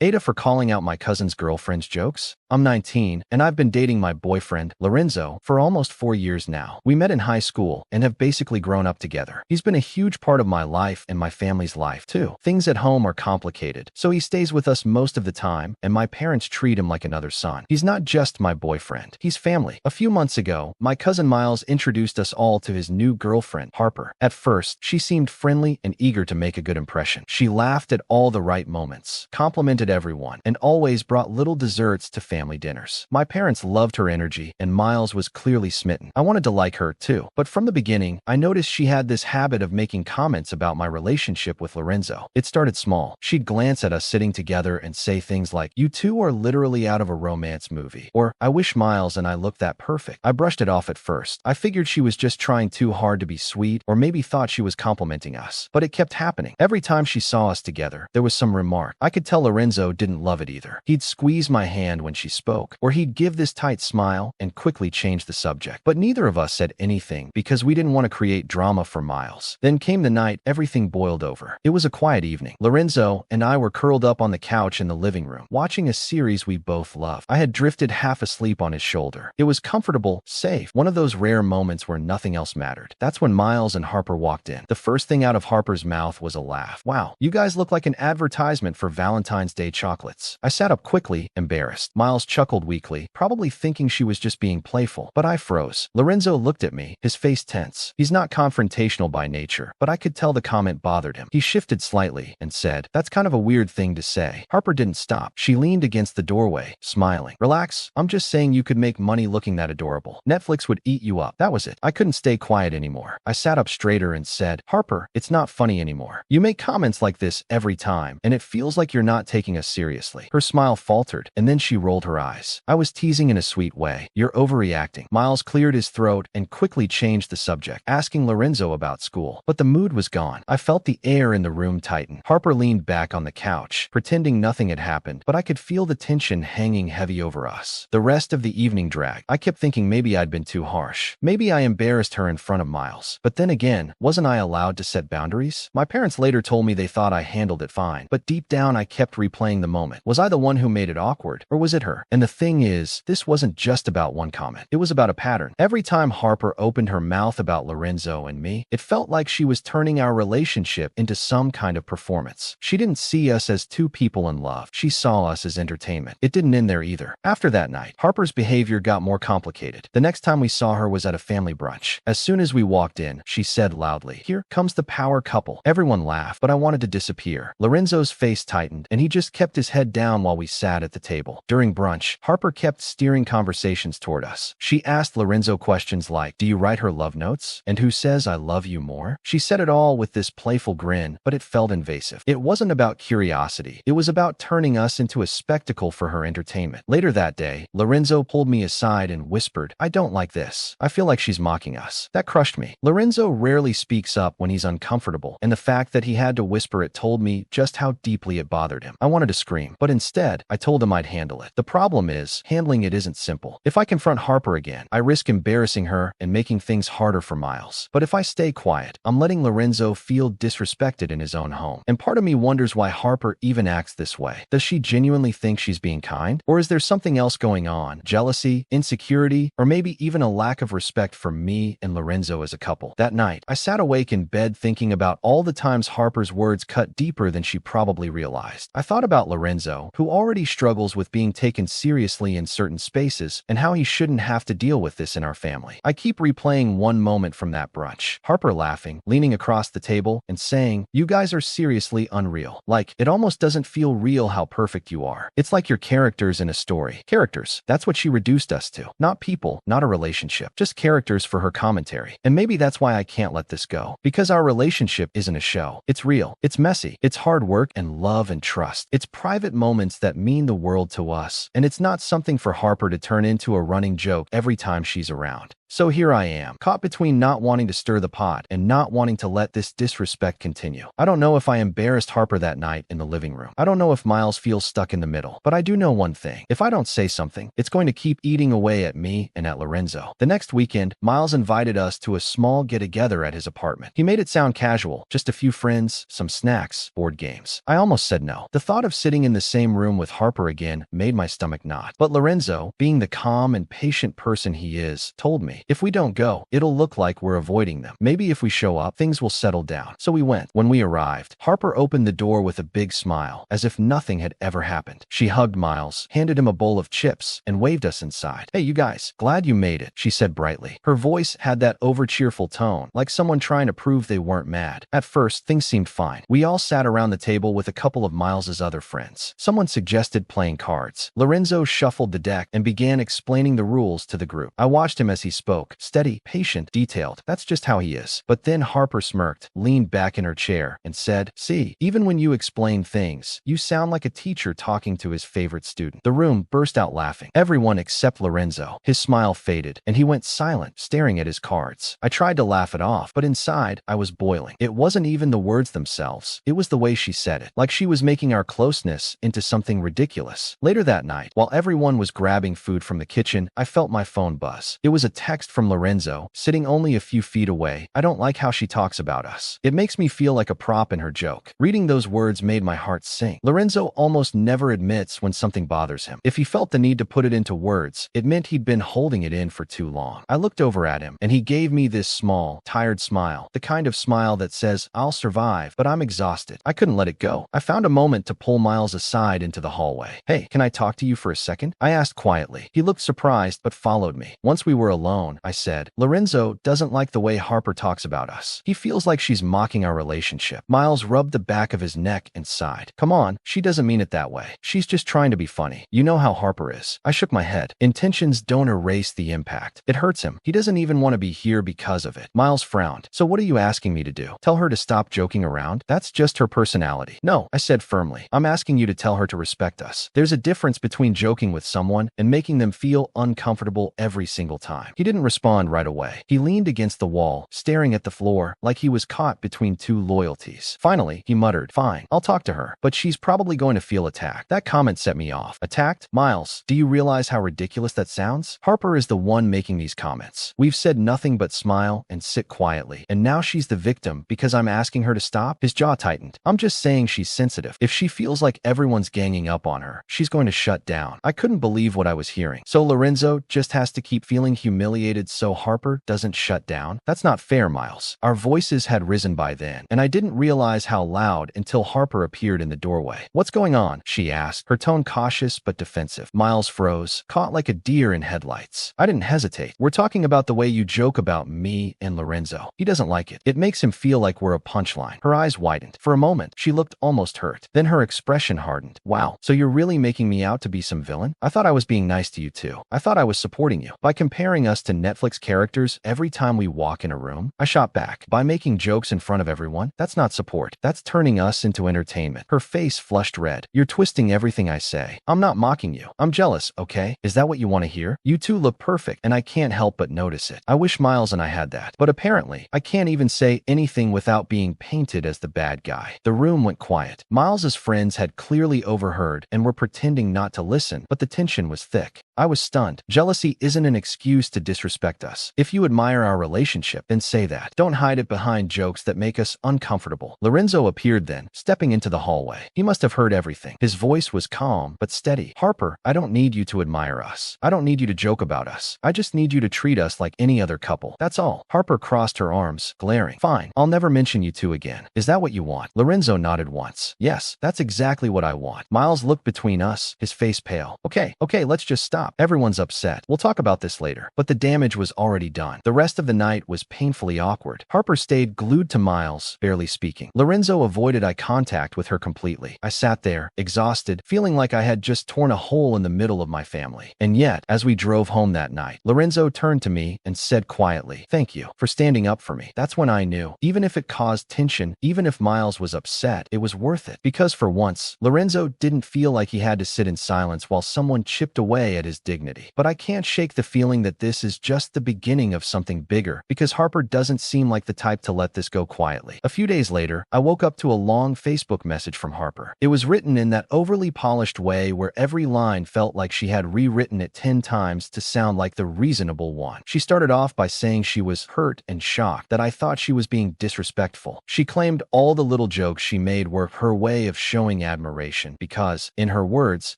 AITA for calling out my cousin's girlfriend's jokes. I'm 19, and I've been dating my boyfriend, Lorenzo, for almost 4 years now. We met in high school and have basically grown up together. He's been a huge part of my life and my family's life, too. Things at home are complicated, so he stays with us most of the time, and my parents treat him like another son. He's not just my boyfriend. He's family. A few months ago, my cousin Miles introduced us all to his new girlfriend, Harper. At first, she seemed friendly and eager to make a good impression. She laughed at all the right moments, complimented everyone, and always brought little desserts to family dinners. My parents loved her energy, and Miles was clearly smitten. I wanted to like her too, but from the beginning, I noticed she had this habit of making comments about my relationship with Lorenzo. It started small. She'd glance at us sitting together and say things like, "You two are literally out of a romance movie," or "I wish Miles and I looked that perfect." I brushed it off at first. I figured she was just trying too hard to be sweet, or maybe thought she was complimenting us. But it kept happening. Every time she saw us together, there was some remark. I could tell Lorenzo didn't love it either. He'd squeeze my hand when she spoke, or he'd give this tight smile and quickly change the subject. But neither of us said anything because we didn't want to create drama for Miles. Then came the night everything boiled over. It was a quiet evening. Lorenzo and I were curled up on the couch in the living room, watching a series we both loved. I had drifted half asleep on his shoulder. It was comfortable, safe, one of those rare moments where nothing else mattered. That's when Miles and Harper walked in. The first thing out of Harper's mouth was a laugh. "Wow, you guys look like an advertisement for Valentine's Day chocolates." I sat up quickly, embarrassed. Miles chuckled weakly, probably thinking she was just being playful, but I froze. Lorenzo looked at me, his face tense. He's not confrontational by nature, but I could tell the comment bothered him. He shifted slightly and said, "That's kind of a weird thing to say." Harper didn't stop. She leaned against the doorway, smiling. "Relax, I'm just saying you could make money looking that adorable. Netflix would eat you up." That was it. I couldn't stay quiet anymore. I sat up straighter and said, "Harper, it's not funny anymore. You make comments like this every time, and it feels like you're not taking us seriously." Her smile faltered, and then she rolled her eyes. "I was teasing in a sweet way. You're overreacting." Miles cleared his throat and quickly changed the subject, asking Lorenzo about school. But the mood was gone. I felt the air in the room tighten. Harper leaned back on the couch, pretending nothing had happened, but I could feel the tension hanging heavy over us. The rest of the evening dragged. I kept thinking maybe I'd been too harsh. Maybe I embarrassed her in front of Miles. But then again, wasn't I allowed to set boundaries? My parents later told me they thought I handled it fine, but deep down I kept replaying the moment. Was I the one who made it awkward, or was it her? And the thing is, this wasn't just about one comment. It was about a pattern. Every time Harper opened her mouth about Lorenzo and me, it felt like she was turning our relationship into some kind of performance. She didn't see us as two people in love. She saw us as entertainment. It didn't end there either. After that night, Harper's behavior got more complicated. The next time we saw her was at a family brunch. As soon as we walked in, she said loudly, "Here comes the power couple." Everyone laughed, but I wanted to disappear. Lorenzo's face tightened, and he just kept his head down while we sat at the table. During brunch, Harper kept steering conversations toward us. She asked Lorenzo questions like, "Do you write her love notes? And who says I love you more?" She said it all with this playful grin, but it felt invasive. It wasn't about curiosity. It was about turning us into a spectacle for her entertainment. Later that day, Lorenzo pulled me aside and whispered, "I don't like this. I feel like she's mocking us." That crushed me. Lorenzo rarely speaks up when he's uncomfortable, and the fact that he had to whisper it told me just how deeply it bothered him. I wanted to scream, but instead, I told him I'd handle it. The problem is, handling it isn't simple. If I confront Harper again, I risk embarrassing her and making things harder for Miles. But if I stay quiet, I'm letting Lorenzo feel disrespected in his own home. And part of me wonders why Harper even acts this way. Does she genuinely think she's being kind? Or is there something else going on? Jealousy, insecurity, or maybe even a lack of respect for me and Lorenzo as a couple? That night, I sat awake in bed thinking about all the times Harper's words cut deeper than she probably realized. I thought about Lorenzo, who already struggles with being taken seriously in certain spaces, and how he shouldn't have to deal with this in our family. I keep replaying one moment from that brunch. Harper laughing, leaning across the table, and saying, "You guys are seriously unreal. Like, it almost doesn't feel real how perfect you are. It's like you're characters in a story." Characters. That's what she reduced us to. Not people, not a relationship. Just characters for her commentary. And maybe that's why I can't let this go. Because our relationship isn't a show. It's real. It's messy. It's hard work and love and trust. It's private moments that mean the world to us, and it's not something for Harper to turn into a running joke every time she's around. So here I am, caught between not wanting to stir the pot and not wanting to let this disrespect continue. I don't know if I embarrassed Harper that night in the living room. I don't know if Miles feels stuck in the middle. But I do know one thing. If I don't say something, it's going to keep eating away at me and at Lorenzo. The next weekend, Miles invited us to a small get-together at his apartment. He made it sound casual, just a few friends, some snacks, board games. I almost said no. The thought of sitting in the same room with Harper again made my stomach knot. But Lorenzo, being the calm and patient person he is, told me, if we don't go, it'll look like we're avoiding them. Maybe if we show up, things will settle down. So we went. When we arrived, Harper opened the door with a big smile, as if nothing had ever happened. She hugged Miles, handed him a bowl of chips, and waved us inside. "Hey, you guys, glad you made it," she said brightly. Her voice had that over-cheerful tone, like someone trying to prove they weren't mad. At first, things seemed fine. We all sat around the table with a couple of Miles's other friends. Someone suggested playing cards. Lorenzo shuffled the deck and began explaining the rules to the group. I watched him as he spoke. Steady, patient, detailed. That's just how he is. But then Harper smirked, leaned back in her chair, and said, "See, even when you explain things, you sound like a teacher talking to his favorite student." The room burst out laughing. Everyone except Lorenzo. His smile faded, and he went silent, staring at his cards. I tried to laugh it off, but inside, I was boiling. It wasn't even the words themselves. It was the way she said it, like she was making our closeness into something ridiculous. Later that night, while everyone was grabbing food from the kitchen, I felt my phone buzz. It was a text from Lorenzo, sitting only a few feet away. "I don't like how she talks about us. It makes me feel like a prop in her joke." Reading those words made my heart sink. Lorenzo almost never admits when something bothers him. If he felt the need to put it into words, it meant he'd been holding it in for too long. I looked over at him, and he gave me this small, tired smile, the kind of smile that says, "I'll survive, but I'm exhausted." I couldn't let it go. I found a moment to pull Miles aside into the hallway. "Hey, can I talk to you for a second?" I asked quietly. He looked surprised, but followed me. Once we were alone, I said, "Lorenzo doesn't like the way Harper talks about us. He feels like she's mocking our relationship." Miles rubbed the back of his neck and sighed. "Come on, she doesn't mean it that way. She's just trying to be funny. You know how Harper is." I shook my head. Intentions don't erase the impact. It hurts him. He doesn't even want to be here because of it. Miles frowned. "So what are you asking me to do? Tell her to stop joking around? That's just her personality." "No," I said firmly. "I'm asking you to tell her to respect us. There's a difference between joking with someone and making them feel uncomfortable every single time." He didn't respond right away. He leaned against the wall, staring at the floor like he was caught between two loyalties. Finally, he muttered, "Fine, I'll talk to her, but she's probably going to feel attacked." That comment set me off. Attacked? Miles, do you realize how ridiculous that sounds? Harper is the one making these comments. We've said nothing but smile and sit quietly, and now she's the victim because I'm asking her to stop? His jaw tightened. "I'm just saying she's sensitive. If she feels like everyone's ganging up on her, she's going to shut down." I couldn't believe what I was hearing. So Lorenzo just has to keep feeling humiliated so Harper doesn't shut down? That's not fair, Miles. Our voices had risen by then, and I didn't realize how loud until Harper appeared in the doorway. "What's going on?" she asked, her tone cautious but defensive. Miles froze, caught like a deer in headlights. I didn't hesitate. "We're talking about the way you joke about me and Lorenzo. He doesn't like it. It makes him feel like we're a punchline." Her eyes widened. For a moment, she looked almost hurt. Then her expression hardened. "Wow, so you're really making me out to be some villain? I thought I was being nice to you too. I thought I was supporting you. By comparing us to Netflix characters every time we walk in a room?" I shot back. "By making jokes in front of everyone? That's not support. That's turning us into entertainment." Her face flushed red. "You're twisting everything I say. I'm not mocking you. I'm jealous, okay? Is that what you want to hear? You two look perfect, and I can't help but notice it. I wish Miles and I had that. But apparently, I can't even say anything without being painted as the bad guy." The room went quiet. Miles's friends had clearly overheard and were pretending not to listen, but the tension was thick. I was stunned. Jealousy isn't an excuse to disrespect us. If you admire our relationship, then say that. Don't hide it behind jokes that make us uncomfortable. Lorenzo appeared then, stepping into the hallway. He must have heard everything. His voice was calm, but steady. "Harper, I don't need you to admire us. I don't need you to joke about us. I just need you to treat us like any other couple. That's all." Harper crossed her arms, glaring. "Fine, I'll never mention you two again. Is that what you want?" Lorenzo nodded once. "Yes, that's exactly what I want." Miles looked between us, his face pale. Okay, let's just stop. stop. Everyone's upset. We'll talk about this later. But the damage was already done. The rest of the night was painfully awkward. Harper stayed glued to Miles, barely speaking. Lorenzo avoided eye contact with her completely. I sat there, exhausted, feeling like I had just torn a hole in the middle of my family. And yet, as we drove home that night, Lorenzo turned to me and said quietly, "Thank you for standing up for me." That's when I knew. Even if it caused tension, even if Miles was upset, it was worth it. Because for once, Lorenzo didn't feel like he had to sit in silence while someone chipped away at his dignity. But I can't shake the feeling that this is just the beginning of something bigger, because Harper doesn't seem like the type to let this go quietly. A few days later, I woke up to a long Facebook message from Harper. It was written in that overly polished way where every line felt like she had rewritten it 10 times to sound like the reasonable one. She started off by saying she was hurt and shocked, that I thought she was being disrespectful. She claimed all the little jokes she made were her way of showing admiration because, in her words,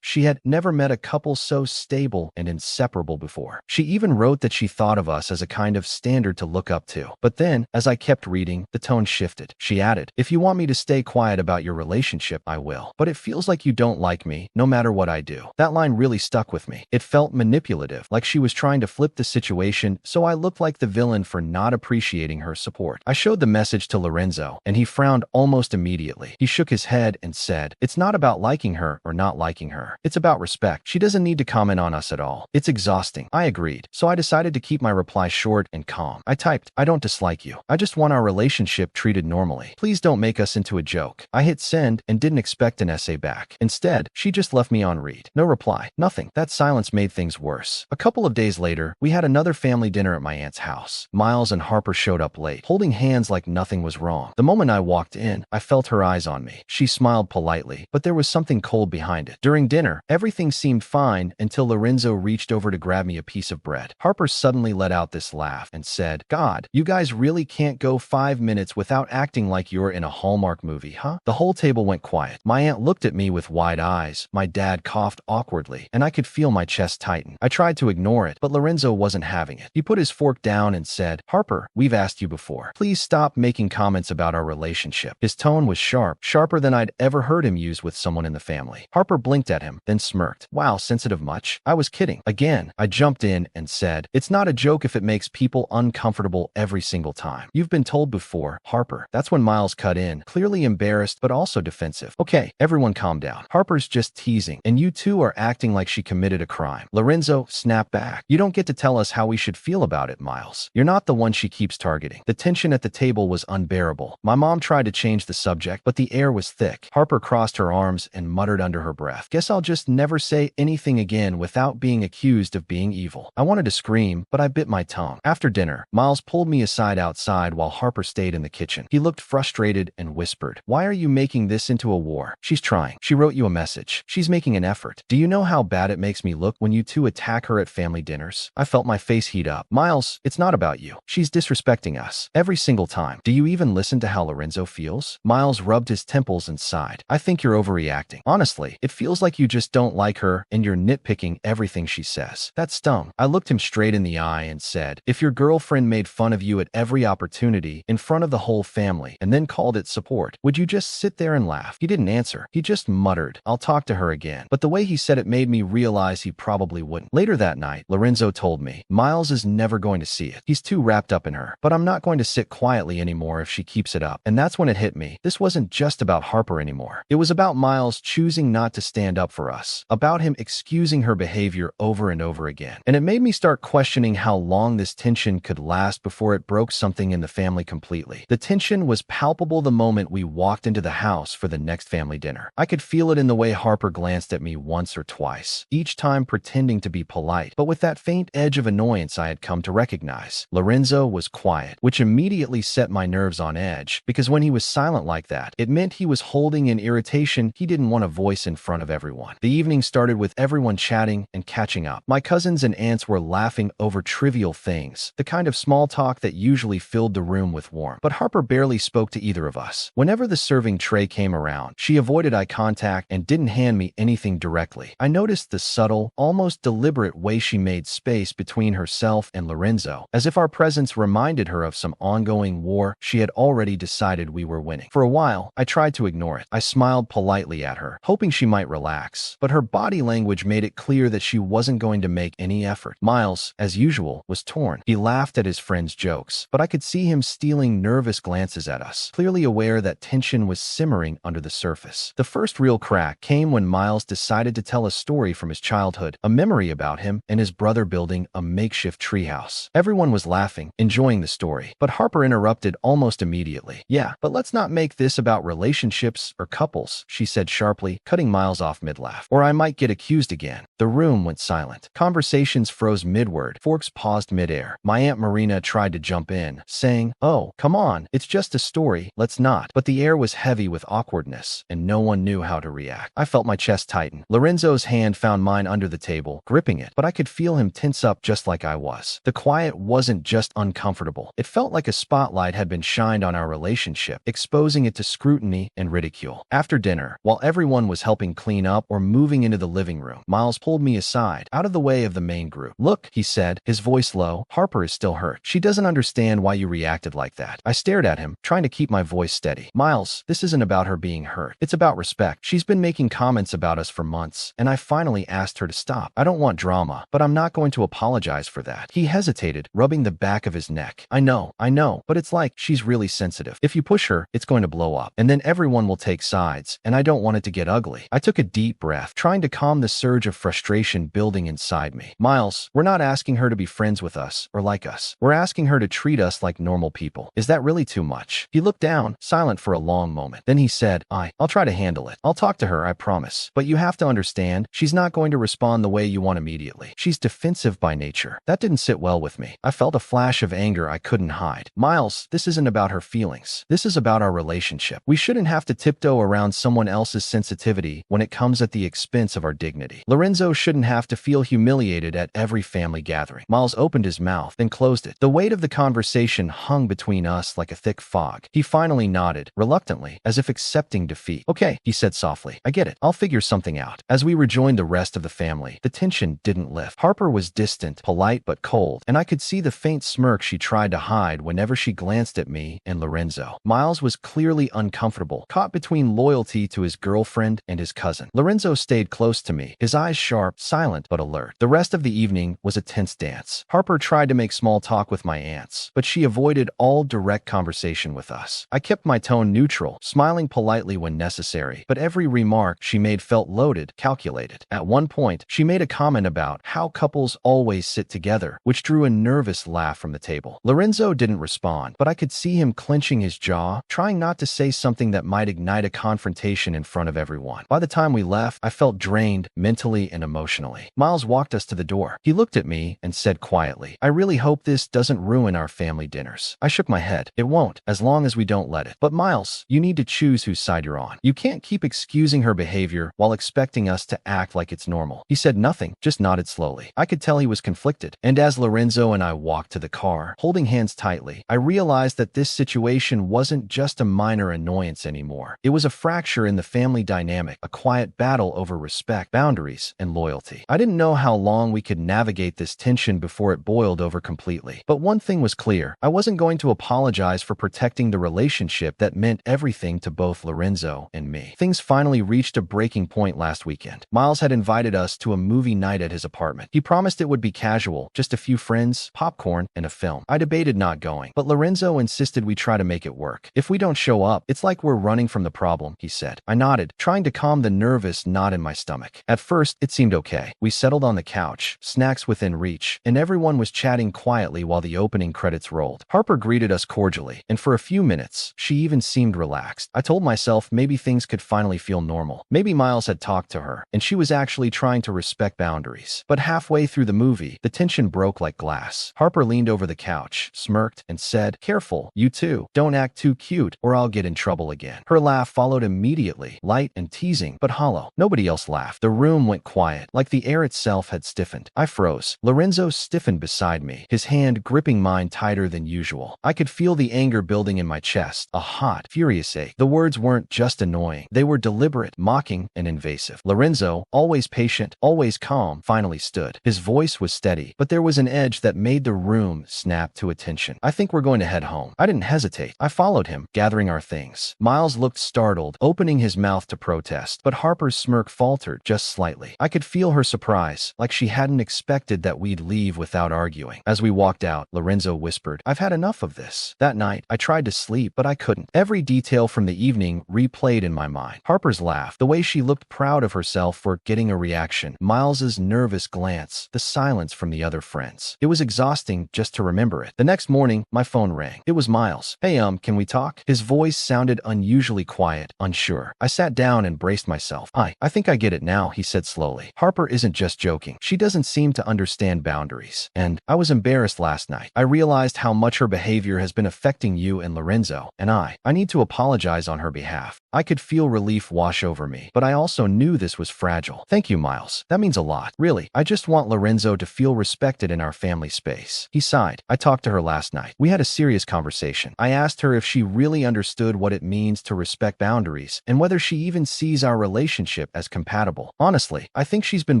she had never met a couple so stable and inseparable before. She even wrote that she thought of us as a kind of standard to look up to. But then, as I kept reading, the tone shifted. She added, "If you want me to stay quiet about your relationship, I will. But it feels like you don't like me, no matter what I do." That line really stuck with me. It felt manipulative, like she was trying to flip the situation so I looked like the villain for not appreciating her support. I showed the message to Lorenzo, and he frowned almost immediately. He shook his head and said, "It's not about liking her or not liking her. It's about respect. She doesn't need to comment on us at all. It's exhausting." I agreed, so I decided to keep my reply short and calm. I typed, "I don't dislike you. I just want our relationship treated normally. Please don't make us into a joke." I hit send and didn't expect an essay back. Instead, she just left me on read. No reply. Nothing. That silence made things worse. A couple of days later, we had another family dinner at my aunt's house. Miles and Harper showed up late, holding hands like nothing was wrong. The moment I walked in, I felt her eyes on me. She smiled politely, but there was something cold behind it. During dinner, everything seemed fine until Lorenzo reached over to grab me a piece of bread. Harper suddenly let out this laugh and said, "God, you guys really can't go 5 minutes without acting like you're in a Hallmark movie, huh?" The whole table went quiet. My aunt looked at me with wide eyes. My dad coughed awkwardly, and I could feel my chest tighten. I tried to ignore it, but Lorenzo wasn't having it. He put his fork down and said, "Harper, we've asked you before. Please stop making comments about our relationship." His tone was sharp, sharper than I'd ever heard him use with someone in the family. Harper blinked at him, then smirked. "Wow, sensitive much?" I was kidding. Again, I jumped in and said, "It's not a joke if it makes people uncomfortable every single time. You've been told before, Harper." That's when Miles cut in, clearly embarrassed but also defensive. "Okay, everyone calm down. Harper's just teasing, and you two are acting like she committed a crime." Lorenzo snapped back. "You don't get to tell us how we should feel about it, Miles. You're not the one she keeps targeting." The tension at the table was unbearable. My mom tried to change the subject, but the air was thick. Harper crossed her arms and muttered under her breath, "Guess I'll just never say anything again without being accused of being evil." I wanted to scream, but I bit my tongue. After dinner, Miles pulled me aside outside while Harper stayed in the kitchen. He looked frustrated and whispered, "Why are you making this into a war? She's trying. She wrote you a message. She's making an effort. Do you know how bad it makes me look when you two attack her at family dinners?" I felt my face heat up. "Miles, it's not about you. She's disrespecting us. Every single time. Do you even listen to how Lorenzo feels?" Miles rubbed his temples and sighed. "I think you're overreacting. Honestly, it feels like you just don't like her and you're nitpicking everything she says." That stung. I looked him straight in the eye and said, "If your girlfriend made fun of you at every opportunity in front of the whole family and then called it support, would you just sit there and laugh?" He didn't answer. He just muttered, "I'll talk to her again." But the way he said it made me realize he probably wouldn't. Later that night, Lorenzo told me, "Miles is never going to see it. He's too wrapped up in her. But I'm not going to sit quietly anymore if she keeps it up." And that's when it hit me. This wasn't just about Harper anymore. It was about Miles choosing not to stand up for us, about him excusing her behavior over and over again. And it made me start questioning how long this tension could last before it broke something in the family completely. The tension was palpable the moment we walked into the house for the next family dinner. I could feel it in the way Harper glanced at me once or twice, each time pretending to be polite, but with that faint edge of annoyance I had come to recognize. Lorenzo was quiet, which immediately set my nerves on edge, because when he was silent like that, it meant he was holding an irritation he didn't want to voice in front of everyone. The evening started with everyone chatting and catching up. My cousins and aunts were laughing over trivial things, the kind of small talk that usually filled the room with warmth. But Harper barely spoke to either of us. Whenever the serving tray came around, she avoided eye contact and didn't hand me anything directly. I noticed the subtle, almost deliberate way she made space between herself and Lorenzo, as if our presence reminded her of some ongoing war she had already decided we were winning. For a while, I tried to ignore it. I smiled politely at her, hoping she might relax, but her body language made it clear that she wasn't going to make any effort. Miles, as usual, was torn. He laughed at his friend's jokes, but I could see him stealing nervous glances at us, clearly aware that tension was simmering under the surface. The first real crack came when Miles decided to tell a story from his childhood, a memory about him and his brother building a makeshift treehouse. Everyone was laughing, enjoying the story, but Harper interrupted almost immediately. "Yeah, but let's not make this about relationships or couples," she said sharply, cutting Miles off mid-laugh, "or I might get accused again." The room went silent. Conversations froze mid-word. Forks paused mid-air. My Aunt Marina tried to jump in, saying, "Oh, come on, it's just a story, let's not." But the air was heavy with awkwardness, and no one knew how to react. I felt my chest tighten. Lorenzo's hand found mine under the table, gripping it, but I could feel him tense up just like I was. The quiet wasn't just uncomfortable. It felt like a spotlight had been shined on our relationship, exposing it to scrutiny and ridicule. After dinner, while everyone was helping clean up or moving into the living room, Miles pulled me aside, out of the way of the main group. "Look," he said, his voice low, "Harper is still hurt. She doesn't understand why you reacted like that." I stared at him, trying to keep my voice steady. "Miles, this isn't about her being hurt. It's about respect. She's been making comments about us for months, and I finally asked her to stop. I don't want drama, but I'm not going to apologize for that." He hesitated, rubbing the back of his neck. I know, but it's like she's really sensitive. If you push her, it's going to blow up, and then everyone will take sides, and I don't want it to get ugly." I took a deep breath, trying to calm the surge of frustration building inside me. "Miles, we're not asking her to be friends with us or like us. We're asking her to treat us like normal people. Is that really too much?" He looked down, silent for a long moment. Then he said, I'll try to handle it. I'll talk to her, I promise. But you have to understand, she's not going to respond the way you want immediately. She's defensive by nature." That didn't sit well with me. I felt a flash of anger I couldn't hide. "Miles, this isn't about her feelings. This is about our relationship. We shouldn't have to tiptoe around someone else's sensitivity when it comes at the expense of our dignity. Lorenzo shouldn't have to feel humiliated at every family gathering." Miles opened his mouth, then closed it. The weight of the conversation hung between us like a thick fog. He finally nodded, reluctantly, as if accepting defeat. "Okay," he said softly. "I get it. I'll figure something out." As we rejoined the rest of the family, the tension didn't lift. Harper was distant, polite but cold, and I could see the faint smirk she tried to hide whenever she glanced at me and Lorenzo. Miles was clearly uncomfortable, caught between loyalty to his girlfriend and his cousin. Lorenzo stayed close to me, his eyes sharp, silent but alert. The rest of the evening was a tense dance. Harper tried to make small talk with my aunts, but she avoided all direct conversation with us. I kept my tone neutral, smiling politely when necessary, but every remark she made felt loaded, calculated. At one point, she made a comment about how couples always sit together, which drew a nervous laugh from the table. Lorenzo didn't respond, but I could see him clenching his jaw, trying not to say something that might ignite a confrontation in front of everyone. By the time we left, I felt drained mentally and emotionally. Miles walked us to the door. He looked at me and said quietly, "I really hope this doesn't ruin our family dinners." I shook my head. "It won't, as long as we don't let it. But Miles, you need to choose whose side you're on. You can't keep excusing her behavior while expecting us to act like it's normal." He said nothing, just nodded slowly. I could tell he was conflicted. And as Lorenzo and I walked to the car, holding hands tightly, I realized that this situation wasn't just a minor annoyance anymore. It was a fracture in the family dynamic, a quiet battle over respect, boundaries, and loyalty. I didn't know how long we could navigate this tension before it boiled over completely. But one thing was clear. I wasn't going to apologize for protecting the relationship that meant everything to both Lorenzo and me. Things finally reached a breaking point last weekend. Miles had invited us to a movie night at his apartment. He promised it would be casual, just a few friends, popcorn, and a film. I debated not going, but Lorenzo insisted we try to make it work. "If we don't show up, it's like we're running from the problem," he said. I nodded, trying to calm the nervous knot in my stomach. At first, it seemed okay. We settled on the couch, snacks within reach, and everyone was chatting quietly while the opening credits rolled. Harper greeted us cordially, and for a few minutes, she even seemed relaxed. I told myself maybe things could finally feel normal. Maybe Miles had talked to her, and she was actually trying to respect boundaries. But halfway through the movie, the tension broke like glass. Harper leaned over the couch, smirked, and said, "Careful, you two. Don't act too cute, or I'll get in trouble again." Her laugh followed immediately, light and teasing, but hollow. Nobody else laughed. The room went quiet, like the air itself had stiffened. I froze. Lorenzo stiffened beside me, his hand gripping mine tighter than usual. I could feel the anger building in my chest, a hot, furious ache. The words weren't just annoying. They were deliberate, mocking, and invasive. Lorenzo, always patient, always calm, finally stood. His voice was steady, but there was an edge that made the room snap to attention. "I think we're going to head home." I didn't hesitate. I followed him, gathering our things. Miles looked startled, opening his mouth to protest, but Harper's smirk faltered just slightly. I could feel feel her surprise, like she hadn't expected that we'd leave without arguing. As we walked out, Lorenzo whispered, "I've had enough of this." That night, I tried to sleep, but I couldn't. Every detail from the evening replayed in my mind. Harper's laugh, the way she looked proud of herself for getting a reaction, Miles's nervous glance, the silence from the other friends. It was exhausting just to remember it. The next morning, my phone rang. It was Miles. "Hey, can we talk?" His voice sounded unusually quiet, unsure. I sat down and braced myself. I think I get it now," he said slowly. "Harper isn't just joking. She doesn't seem to understand boundaries. And I was embarrassed last night. I realized how much her behavior has been affecting you and Lorenzo, and I need to apologize on her behalf." I could feel relief wash over me, but I also knew this was fragile. "Thank you, Miles. That means a lot. Really, I just want Lorenzo to feel respected in our family space." He sighed. "I talked to her last night. We had a serious conversation. I asked her if she really understood what it means to respect boundaries and whether she even sees our relationship as compatible. Honestly, I think she's been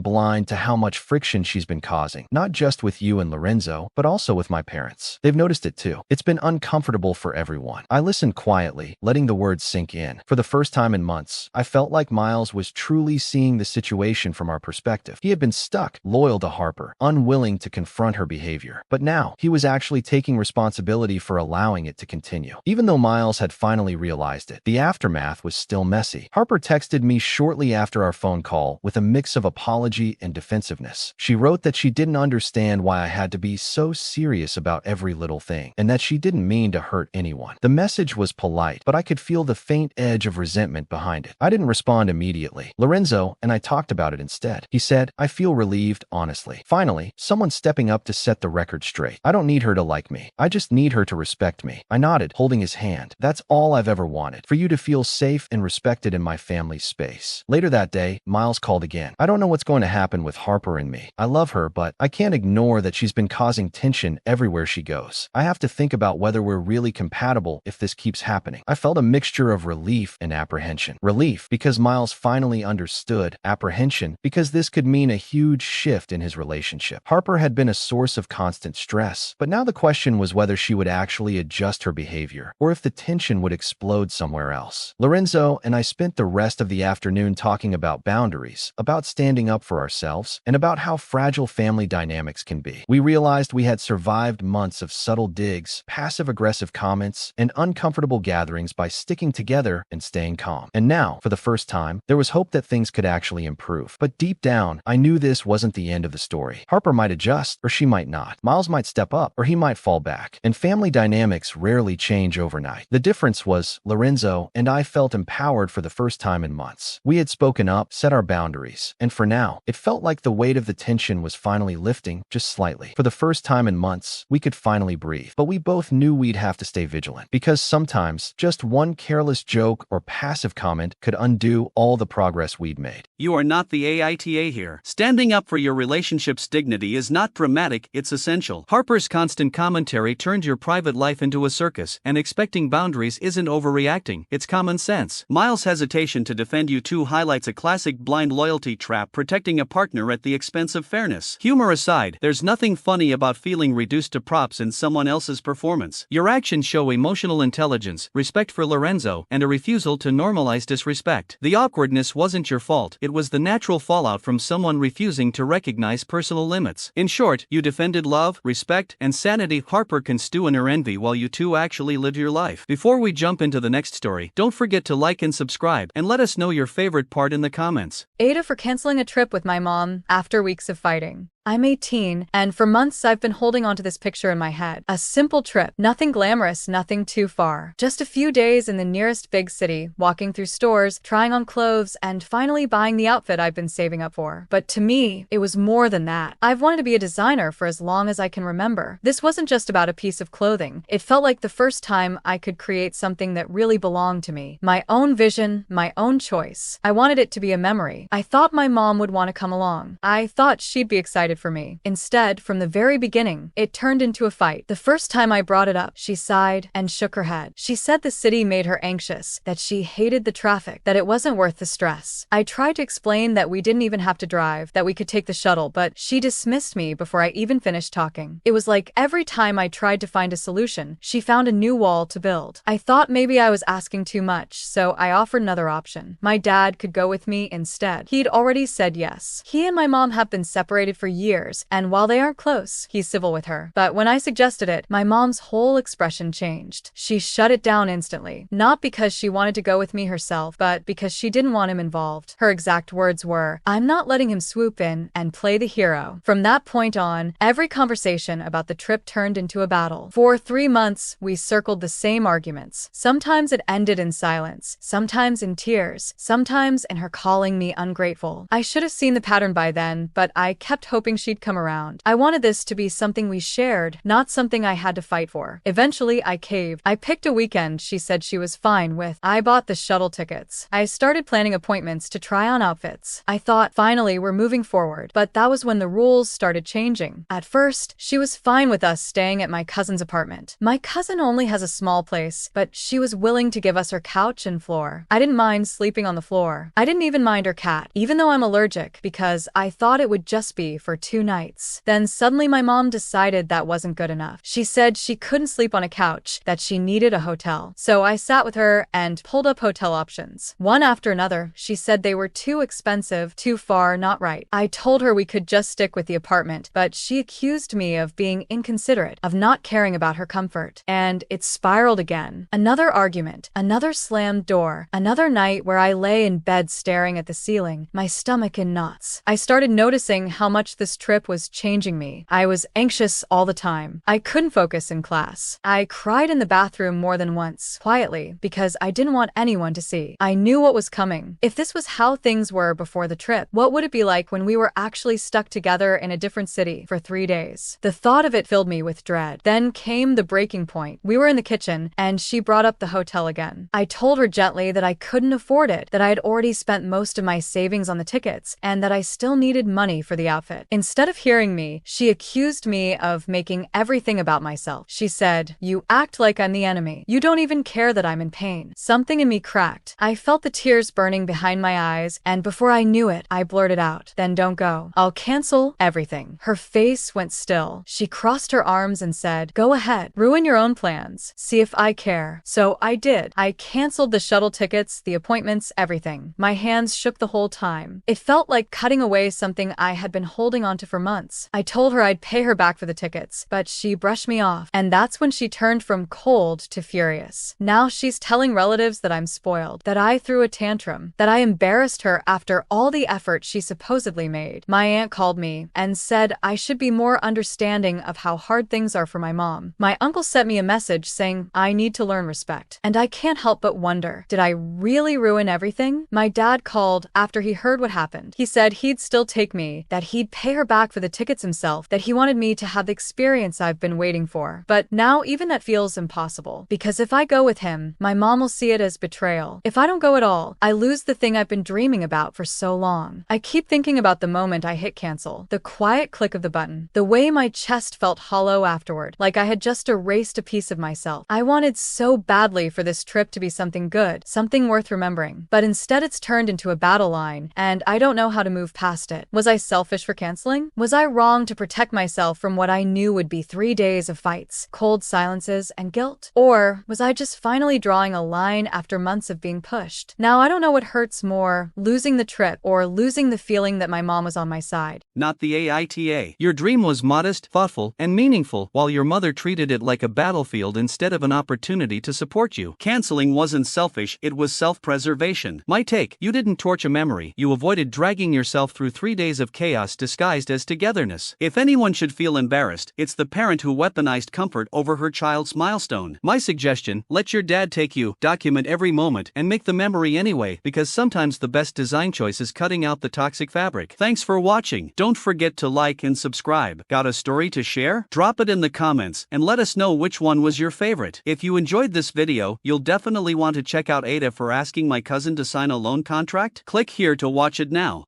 blind to how much friction she's been causing, not just with you and Lorenzo, but also with my parents. They've noticed it too. It's been uncomfortable for everyone." I listened quietly, letting the words sink in. For the first time in months, I felt like Miles was truly seeing the situation from our perspective. He had been stuck, loyal to Harper, unwilling to confront her behavior. But now, he was actually taking responsibility for allowing it to continue. Even though Miles had finally realized it, the aftermath was still messy. Harper texted me shortly after our phone call with a mix of apology and defensiveness. She wrote that she didn't understand why I had to be so serious about every little thing, and that she didn't mean to hurt anyone. The message was polite, but I could feel the faint edge of resentment behind it. I didn't respond immediately. Lorenzo and I talked about it instead. He said, "I feel relieved, honestly. Finally, someone stepping up to set the record straight. I don't need her to like me. I just need her to respect me." I nodded, holding his hand. "That's all I've ever wanted, for you to feel safe and respected in my family's space." Later that day, Miles called again. "I don't know what's going to happen with Harper and me. I love her, but I can't ignore that she's been causing tension everywhere she goes. I have to think about whether we're really compatible if this keeps happening." I felt a mixture of relief and apprehension. Relief because Miles finally understood. Apprehension because this could mean a huge shift in his relationship. Harper had been a source of constant stress, but now the question was whether she would actually adjust her behavior, or if the tension would explode somewhere else. Lorenzo and I spent the rest of the afternoon talking about boundaries, about standing up for ourselves, and about how fragile family dynamics can be. We realized we had survived months of subtle digs, passive-aggressive comments, and uncomfortable gatherings by sticking together and staying calm. And now, for the first time, there was hope that things could actually improve. But deep down, I knew this wasn't the end of the story. Harper might adjust, or she might not. Miles might step up, or he might fall back. And family dynamics rarely change overnight. The difference was, Lorenzo and I felt empowered for the first time in months. We had spoken up, set our boundaries, and for now, it felt like the weight of the tension was finally lifting, just slightly. For the first time in months, we could finally breathe. But we both knew we'd have to stay vigilant, because sometimes, just one careless joke or passive comment could undo all the progress we'd made. You are not the AITA here. Standing up for your relationship's dignity is not dramatic, it's essential. Harper's constant commentary turned your private life into a circus, and expecting boundaries isn't overreacting, it's common sense. Miles' hesitation to defend you too highlights a classic blind loyalty trap, protecting a partner at the expense of fairness. Humor aside, there's nothing funny about feeling reduced to props in someone else's performance. Your actions show emotional intelligence, respect for Lorenzo, and a refusal to normalize disrespect. The awkwardness wasn't your fault, it was the natural fallout from someone refusing to recognize personal limits. In short, you defended love, respect, and sanity. Harper can stew in her envy while you two actually live your life. Before we jump into the next story, don't forget to like and subscribe, and let us know your favorite part in the comments. AITA for canceling a trip with my mom after weeks of fighting. I'm 18, and for months I've been holding onto this picture in my head. A simple trip, nothing glamorous, nothing too far. Just a few days in the nearest big city, walking through stores, trying on clothes, and finally buying the outfit I've been saving up for. But to me, it was more than that. I've wanted to be a designer for as long as I can remember. This wasn't just about a piece of clothing. It felt like the first time I could create something that really belonged to me. My own vision, my own choice. I wanted it to be a memory. I thought my mom would want to come along. I thought she'd be excited excited for me. Instead, from the very beginning, it turned into a fight. The first time I brought it up, she sighed and shook her head. She said the city made her anxious, that she hated the traffic, that it wasn't worth the stress. I tried to explain that we didn't even have to drive, that we could take the shuttle, but she dismissed me before I even finished talking. It was like every time I tried to find a solution, she found a new wall to build. I thought maybe I was asking too much, so I offered another option. My dad could go with me instead. He'd already said yes. He and my mom have been separated for years, and while they aren't close, he's civil with her. But when I suggested it, my mom's whole expression changed. She shut it down instantly. Not because she wanted to go with me herself, but because she didn't want him involved. Her exact words were, "I'm not letting him swoop in and play the hero." From that point on, every conversation about the trip turned into a battle. For 3 months, we circled the same arguments. Sometimes it ended in silence, sometimes in tears, sometimes in her calling me ungrateful. I should have seen the pattern by then, but I kept hoping she'd come around. I wanted this to be something we shared, not something I had to fight for. Eventually, I caved. I picked a weekend she said she was fine with. I bought the shuttle tickets. I started planning appointments to try on outfits. I thought, finally, we're moving forward. But that was when the rules started changing. At first, she was fine with us staying at my cousin's apartment. My cousin only has a small place, but she was willing to give us her couch and floor. I didn't mind sleeping on the floor. I didn't even mind her cat, even though I'm allergic, because I thought it would just be for 2 nights. Then suddenly my mom decided that wasn't good enough. She said she couldn't sleep on a couch, that she needed a hotel. So I sat with her and pulled up hotel options. One after another, she said they were too expensive, too far, not right. I told her we could just stick with the apartment, but she accused me of being inconsiderate, of not caring about her comfort. And it spiraled again. Another argument, another slammed door, another night where I lay in bed staring at the ceiling, my stomach in knots. I started noticing how much this trip was changing me. I was anxious all the time. I couldn't focus in class. I cried in the bathroom more than once, quietly, because I didn't want anyone to see. I knew what was coming. If this was how things were before the trip, what would it be like when we were actually stuck together in a different city for 3 days? The thought of it filled me with dread. Then came the breaking point. We were in the kitchen, and she brought up the hotel again. I told her gently that I couldn't afford it, that I had already spent most of my savings on the tickets, and that I still needed money for the outfit. Instead of hearing me, she accused me of making everything about myself. She said, "You act like I'm the enemy. You don't even care that I'm in pain." Something in me cracked. I felt the tears burning behind my eyes, and before I knew it, I blurted out, "Then don't go. I'll cancel everything." Her face went still. She crossed her arms and said, "Go ahead. Ruin your own plans. See if I care." So I did. I canceled the shuttle tickets, the appointments, everything. My hands shook the whole time. It felt like cutting away something I had been holding onto for months. I told her I'd pay her back for the tickets, but she brushed me off. And that's when she turned from cold to furious. Now she's telling relatives that I'm spoiled, that I threw a tantrum, that I embarrassed her after all the effort she supposedly made. My aunt called me and said I should be more understanding of how hard things are for my mom. My uncle sent me a message saying I need to learn respect. And I can't help but wonder, did I really ruin everything? My dad called after he heard what happened. He said he'd still take me, that he'd pay her back for the tickets himself, that he wanted me to have the experience I've been waiting for. But now even that feels impossible, because if I go with him, my mom will see it as betrayal. If I don't go at all, I lose the thing I've been dreaming about for so long. I keep thinking about the moment I hit cancel, the quiet click of the button, the way my chest felt hollow afterward, like I had just erased a piece of myself. I wanted so badly for this trip to be something good, something worth remembering. But instead it's turned into a battle line, and I don't know how to move past it. Was I selfish for canceling? Was I wrong to protect myself from what I knew would be 3 days of fights, cold silences, and guilt? Or was I just finally drawing a line after months of being pushed? Now I don't know what hurts more, losing the trip or losing the feeling that my mom was on my side. Not the AITA. Your dream was modest, thoughtful, and meaningful, while your mother treated it like a battlefield instead of an opportunity to support you. Canceling wasn't selfish, it was self-preservation. My take, you didn't torch a memory, you avoided dragging yourself through 3 days of chaos disguised as togetherness. If anyone should feel embarrassed, it's the parent who weaponized comfort over her child's milestone. My suggestion, let your dad take you, document every moment, and make the memory anyway, because sometimes the best design choice is cutting out the toxic fabric. Thanks for watching. Don't forget to like and subscribe. Got a story to share? Drop it in the comments and let us know which one was your favorite. If you enjoyed this video, you'll definitely want to check out AITA for asking my cousin to sign a loan contract. Click here to watch it now.